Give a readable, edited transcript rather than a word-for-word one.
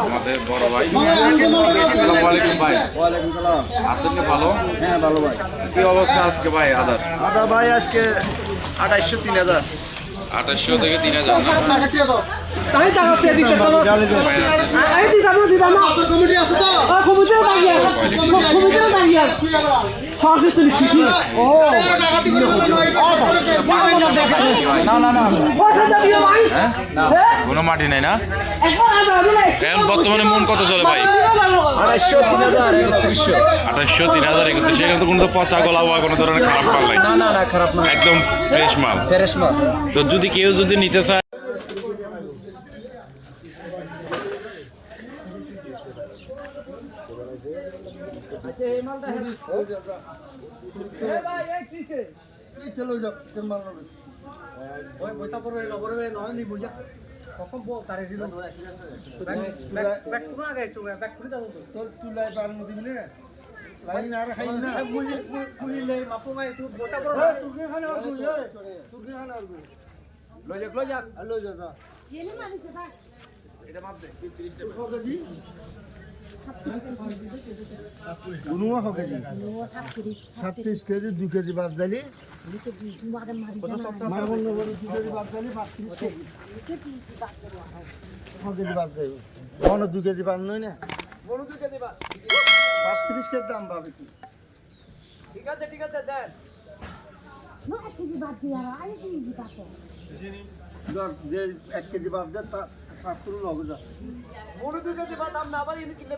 আমাদের বড় ভাই। আসসালামু আলাইকুম ভাই। ওয়ালাইকুম সালাম। আছেন কি ভালো? হ্যাঁ ভালো ভাই। কি অবস্থা আজকে ভাই আদার? আদা ভাই আজকে 2800 3000। 2800 থেকে 3000 না? কোনো মাটি নাই না? এখন বর্তমানে মন কত চলে ভাই? 2800 3000 3100। 2800 3000 3100। সেখানে তো কোনো পচা গলা বা কোনো ধরনের খারাপ মাল নাই, না না না খারাপ না, একদম ফ্রেশ মাল। ফ্রেশ মাল। তো যদি কেউ যদি নিতে চায় চলো যাও তোর মাল নাও। ওই বইটা পড়বে নবরে নয় নি বুঝা কখন বল তারে দিল ব্যাক পুরো আগে একটু ব্যাক করে দাও তো তোর তুলাই পার মধ্যে দিবি না, লাইন আর খাই না। বুঝিলে মাপু ভাই তুই বইটা পড়বে তুই খানা আর তুই তুই খানা আর তুই লই যা লই যা যা। এনে মারিছে ভাই এটা মাপ দে 30 টাকা কত কেজি? উনুয়া কত কেজি? ও সাতরি 36 কেজি 2 কেজি বাদ দিলি লিখে দি তোমাদের মারি মারবন না বলি 2 কেজি বাদ দিলি 32 কেজি। লিখে দিছি বাচ্চা হয় 2 কেজি বাদ দেব। বড় 2 কেজি বাদ নই না, বড় 2 কেজি বাদ 32 কেজি দাম পাবে কি? ঠিক আছে দেন না এক কেজি বাদ দিয়া আই কেজি বাদ ধর যে 1 কেজি বাদ দে তা 7 লগে যা। বড় 2 কেজি বাদ দাম না আবার এনে কিনলে